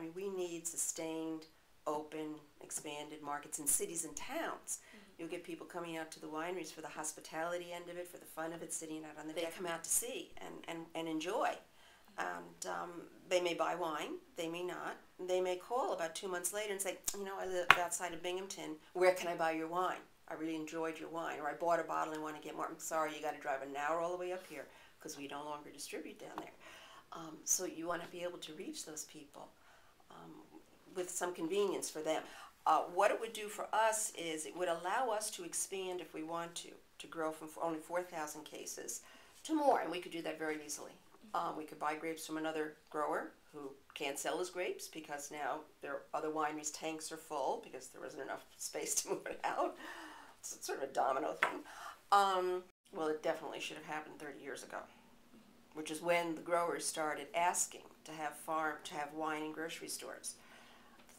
mean, we need sustained, open, expanded markets in cities and towns. You'll get people coming out to the wineries for the hospitality end of it, for the fun of it, sitting out on the deck. They come out to see and enjoy. And they may buy wine, they may not. They may call about 2 months later and say, you know, I live outside of Binghamton. Where can I buy your wine? I really enjoyed your wine. Or I bought a bottle and want to get more. I'm sorry, you got to drive an hour all the way up here because we no longer distribute down there. So you want to be able to reach those people with some convenience for them. What it would do for us is it would allow us to expand if we want to grow from only 4,000 cases to more, and we could do that very easily. We could buy grapes from another grower who can't sell his grapes because now their other wineries' tanks are full because there wasn't enough space to move it out. So it's sort of a domino thing. Well, it definitely should have happened 30 years ago, which is when the growers started asking to have wine in grocery stores.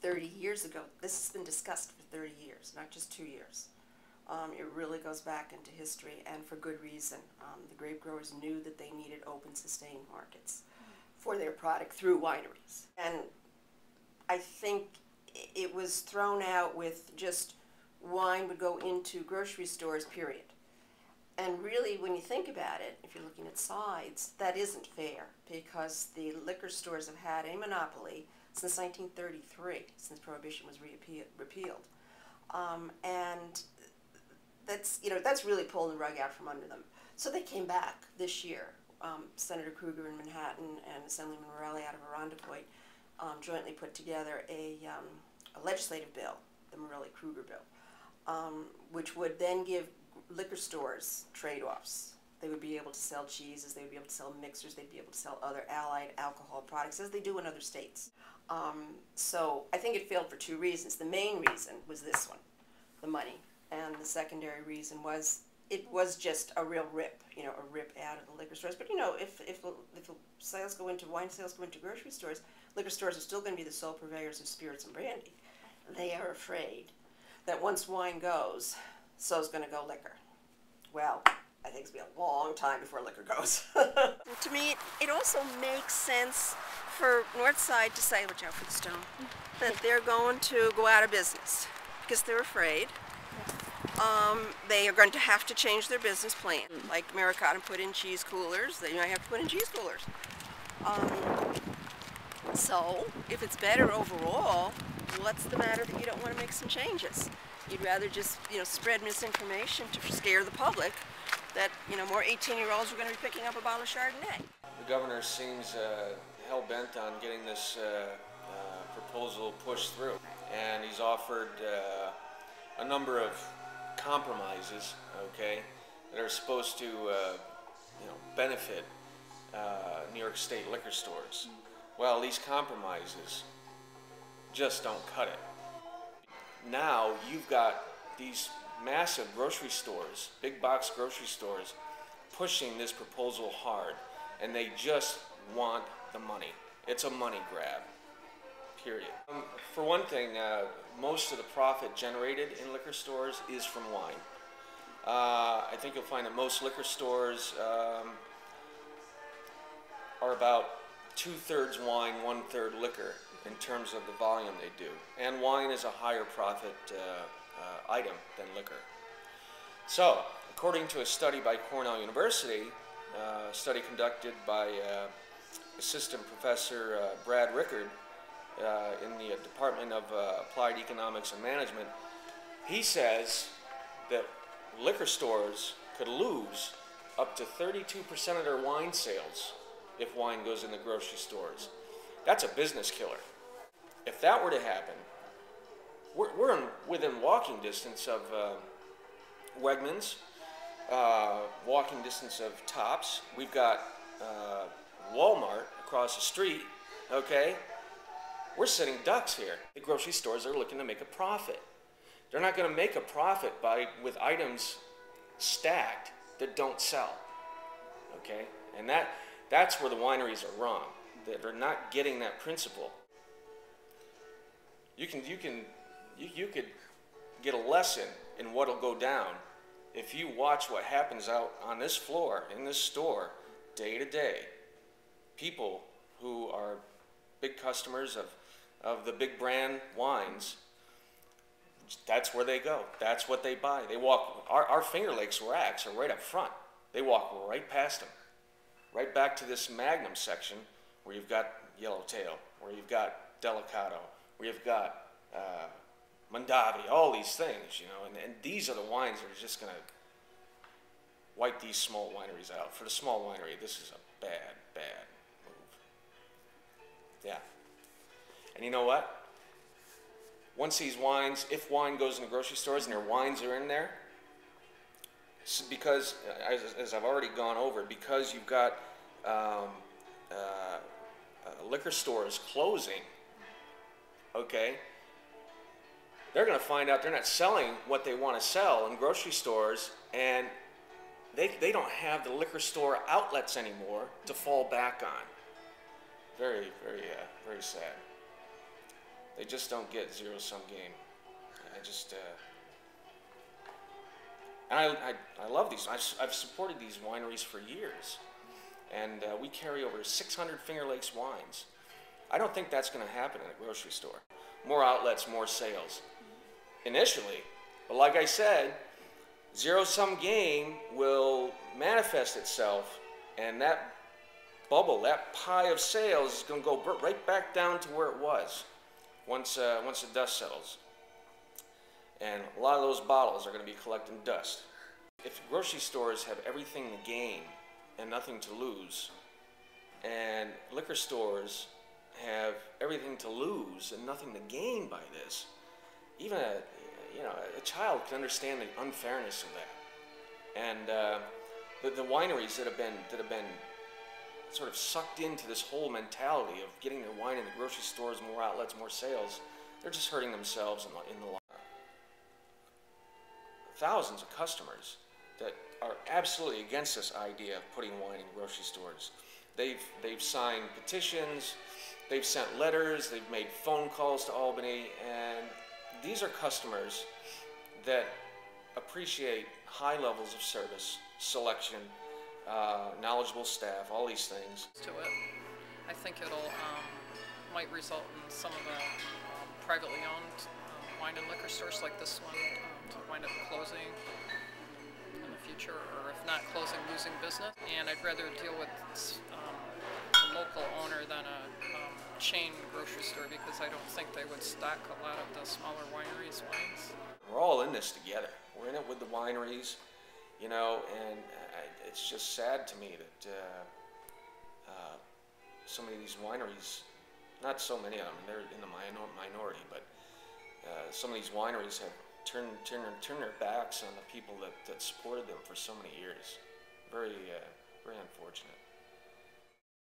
30 years ago, this has been discussed for 30 years, not just 2 years. It really goes back into history, and for good reason. The grape growers knew that they needed open, sustained markets for their product through wineries. And I think it was thrown out with just wine would go into grocery stores, period. And really, when you think about it, if you're looking at sides, that isn't fair because the liquor stores have had a monopoly since 1933, since Prohibition was repealed. And that's really pulling the rug out from under them. So they came back this year. Senator Kruger in Manhattan and Assemblyman Morelli out of Arundepoit jointly put together a legislative bill, the Morelli-Kruger bill, which would then give liquor stores trade-offs. They would be able to sell cheeses, they would be able to sell mixers, they'd be able to sell other allied alcohol products as they do in other states. So I think it failed for 2 reasons. The main reason was this one, the money. And the secondary reason was it was just a real rip, a rip out of the liquor stores. But if sales go into wine sales go into grocery stores, liquor stores are still going to be the sole purveyors of spirits and brandy. They are afraid that once wine goes, so is going to go liquor. Well, I think it's going to be a long time before liquor goes. To me, it also makes sense for Northside to say, watch out for the stone, that they're going to go out of business because they're afraid. They are going to have to change their business plan. Like Americana put in cheese coolers, they might have to put in cheese coolers. So, if it's better overall, what's the matter that you don't want to make some changes? You'd rather just, spread misinformation to scare the public that, more 18-year-olds are going to be picking up a bottle of Chardonnay. The governor seems hell-bent on getting this proposal pushed through, and he's offered a number of compromises, okay, that are supposed to, benefit New York State liquor stores. Well, these compromises just don't cut it. Now you've got these massive grocery stores, big box grocery stores, pushing this proposal hard, and they just want the money. It's a money grab, period. For one thing, most of the profit generated in liquor stores is from wine. I think you'll find that most liquor stores are about 2/3 wine, 1/3 liquor in terms of the volume they do. And wine is a higher profit item than liquor. So, according to a study by Cornell University, a study conducted by Assistant Professor Brad Rickard in the Department of Applied Economics and Management, he says that liquor stores could lose up to 32% of their wine sales if wine goes in the grocery stores. That's a business killer. If that were to happen, we're within walking distance of Wegmans, walking distance of Tops. We've got Walmart across the street, okay? We're sitting ducks here. The grocery stores are looking to make a profit. They're not going to make a profit with items stacked that don't sell, okay? And that's where the wineries are wrong. They're not getting that principle. You could get a lesson in what'll go down if you watch what happens out on this floor in this store day to day. People who are big customers of of the big brand wines, that's where they go. That's what they buy. They walk, our Finger Lakes racks are right up front. They walk right past them, right back to this Magnum section where you've got Yellowtail, where you've got Delicato, where you've got Mondavi, all these things, you know, and these are the wines that are just going to wipe these small wineries out. For the small winery, this is a bad, bad move. Yeah. And you know what? Once these wines, if wine goes into grocery stores and their wines are in there, because, as I've already gone over, because you've got liquor stores closing, okay, they're going to find out they're not selling what they want to sell in grocery stores, and they don't have the liquor store outlets anymore to fall back on. Very, very, very sad. They just don't get zero-sum game. And I love these. I've supported these wineries for years, and we carry over 600 Finger Lakes wines. I don't think that's going to happen in a grocery store. More outlets, more sales, initially. But like I said, zero-sum game will manifest itself, and that bubble, that pie of sales is going to go right back down to where it was once the dust settles. And a lot of those bottles are going to be collecting dust. If grocery stores have everything to gain and nothing to lose, and liquor stores have everything to lose and nothing to gain by this, even a child can understand the unfairness of that. And the wineries that have been sort of sucked into this whole mentality of getting their wine in the grocery stores, more outlets, more sales, they're just hurting themselves in the long run. Thousands of customers that are absolutely against this idea of putting wine in grocery stores. They've signed petitions, they've sent letters, they've made phone calls to Albany, and these are customers that appreciate high levels of service, selection, knowledgeable staff, all these things. To it, I think it'll might result in some of the privately owned wine and liquor stores like this one to wind up closing in the future, or if not closing, losing business. And I'd rather deal with a local owner than a chain grocery store, because I don't think they would stock a lot of the smaller wineries' wines. We're all in this together. We're in it with the wineries, you know, and it's just sad to me that so many of these wineries, not so many of them, they're in the minority, but some of these wineries have turned their backs on the people that supported them for so many years. Very, very unfortunate.